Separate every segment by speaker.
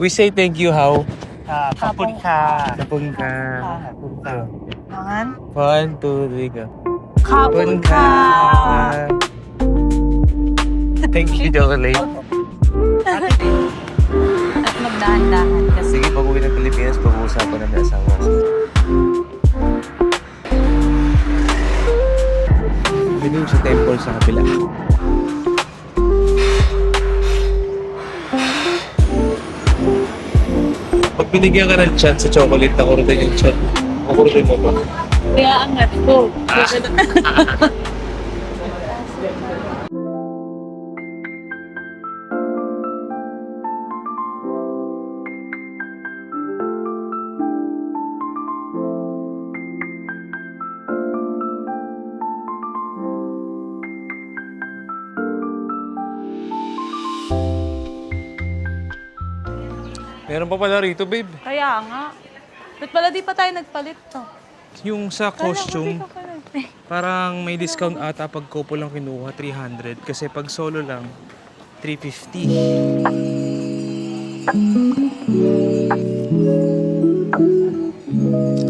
Speaker 1: We say thank you how?
Speaker 2: Kapon ka.
Speaker 1: Kapun ka.
Speaker 2: Kapon ka. Mangan?
Speaker 1: 1, 2, 3, go.
Speaker 2: Kapon ka.
Speaker 1: Thank you, Chocolate.
Speaker 2: At magdahan-dahan kasi.
Speaker 1: Sige, pag uwi ng Pilipinas, pag-uusapan na may asawa ko. Binuwi sa temple sa kabila. Pag binigyan ka ng chat sa chocolate, nakurutin yung chat. Nakurutin mo ba?
Speaker 2: Kaya angat ko.
Speaker 1: Meron pa pala rito, babe.
Speaker 2: Kaya nga. Ba't pala di pa tayo nagpalit to?
Speaker 1: Yung sa costume,
Speaker 2: Kala ko pala.
Speaker 1: parang may discount ata pag couple lang kinuha, 300. Kasi pag solo lang, 350.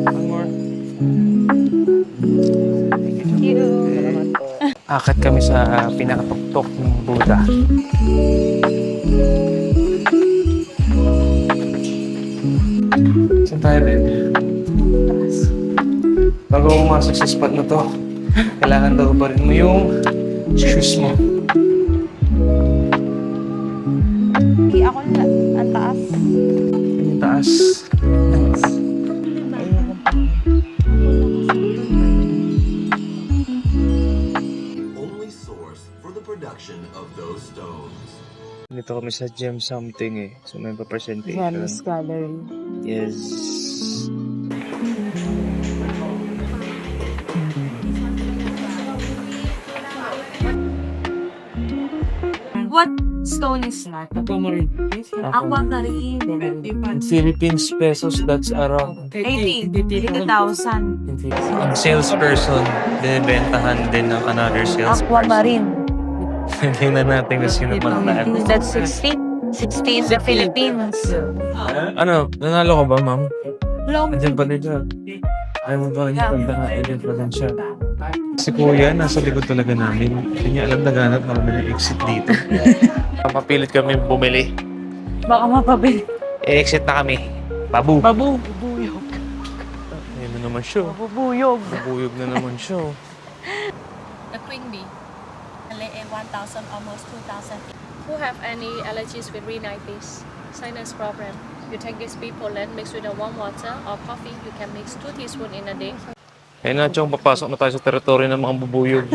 Speaker 1: One more.
Speaker 2: Thank you.
Speaker 1: Akit kami sa pinakatuktok ng Buddha. Saan tayo, babe? Bago pumasok sa spot na to, kailangan daw pa rin mo yung shoes mo.
Speaker 2: Ako na, ang taas.
Speaker 1: Yung taas.
Speaker 3: Only source for the production of those stones.
Speaker 1: Dito kami sa gem something eh. So may pa-presentation.
Speaker 2: Venus Gallery.
Speaker 1: Yes.
Speaker 2: What stone is that?
Speaker 1: Aquamarine.
Speaker 2: Aquamarine.
Speaker 1: Philippines pesos, that's around
Speaker 2: 80,000.
Speaker 1: Ang salesperson, binibentahan din ng another salesperson.
Speaker 2: Aquamarine.
Speaker 1: Tingnan natin kung sino man tayo.
Speaker 2: That's 60. 60 in the Philippines.
Speaker 1: Ano, nanalo ka ba, ma'am?
Speaker 2: Long.
Speaker 1: Andiyan pa rin siya. Ayaw mo ba rin pagda nga, andiyan pa rin siya. Si Kuya, nasa likod talaga namin. Hindi niya alam na ganap na kami ng exit dito. Mapilit kami bumili.
Speaker 2: Baka mapabili.
Speaker 1: E-exit na kami. Babu.
Speaker 2: Babu. Bubuyog.
Speaker 1: Ayun na naman siya.
Speaker 2: Bubuyog.
Speaker 1: Bubuyog na naman siya.
Speaker 4: The queen bee, 1,000, almost 2,000.
Speaker 5: Who have any allergies with rhinitis, sinus problem? You take this pea pollen mixed with a warm water or coffee. You can mix 2 teaspoons in a day.
Speaker 1: Ayun na, Chong, papasok na tayo sa teritoryo ng mga bubuyog.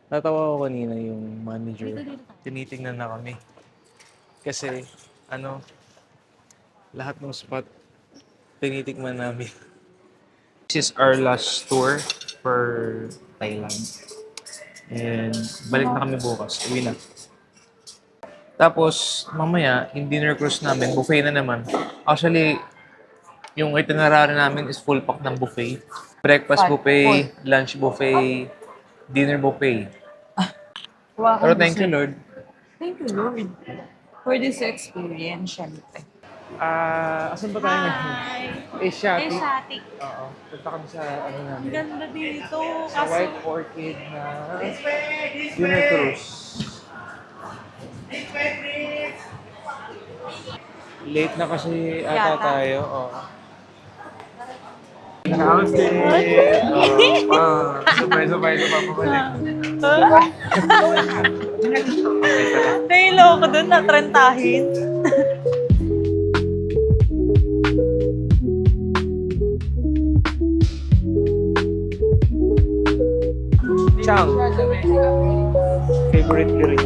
Speaker 1: Natawa ko kanina yung manager. Tinitingnan na kami. Kasi, lahat ng spot, tinitikman namin. This is our last tour for Thailand. And balik na kami bukas. Uwi na. Tapos, mamaya, yung dinner cruise namin, buffet na naman. Actually, yung itinerary namin is full pack ng buffet. Breakfast buffet, lunch buffet, dinner buffet.
Speaker 2: Wow.
Speaker 1: Pero thank you, Lord.
Speaker 2: Thank you, Lord. For this experience, syempre.
Speaker 1: Asan ba tayo Asiatic.
Speaker 2: Asiatic.
Speaker 1: Oo. Punta kami sa namin.
Speaker 2: Ang ganda dito.
Speaker 1: Sa White Orchid na dinner cruise. Late na kasi ata
Speaker 2: Yata.
Speaker 1: tayo. Oo. Nakakamsi! Sabay-sabay ito papabalik.
Speaker 2: Nailo ko dun na trentahin.
Speaker 1: Chang! Favorite ko rin.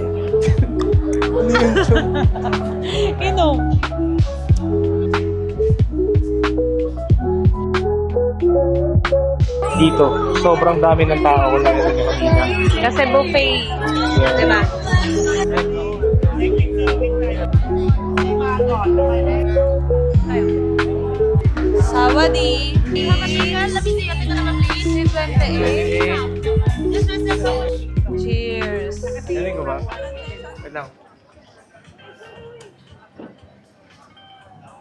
Speaker 2: Inom.
Speaker 1: Dito, sobrang dami ng tao kung nakita niyo kanina.
Speaker 2: Kasi buffet. Di ba? Sawadi. Cheers.
Speaker 1: Galing ko ba? Wait lang.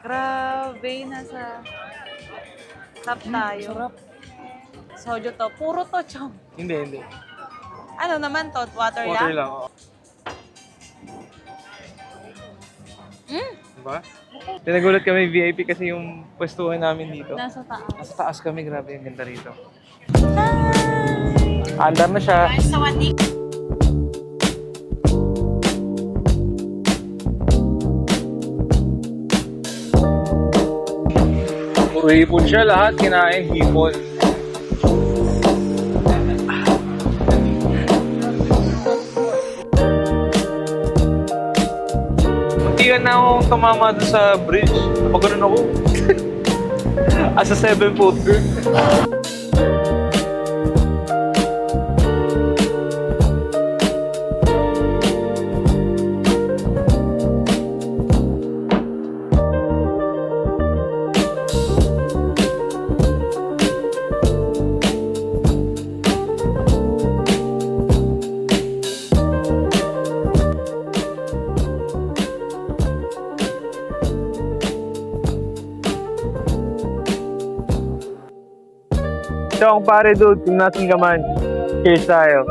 Speaker 2: Grabe, nasa tap tayo. Sarap. Sojo to. Puro to, chong.
Speaker 1: Hindi.
Speaker 2: Ano naman to? Water,
Speaker 1: Water
Speaker 2: lang?
Speaker 1: lang. Oo. Diba? Tinagulat kami VIP kasi yung pwestuhan namin dito.
Speaker 2: Nasa taas.
Speaker 1: Nasa taas kami, grabe yung ganda rito. Andar na siya. Puro hipon siya, lahat kinain hipon. Muntikan na akong tumama doon sa bridge. Napagano'n ako. As a 7-footer. Chong, pare dude, kung nasan ka man. Cheers tayo.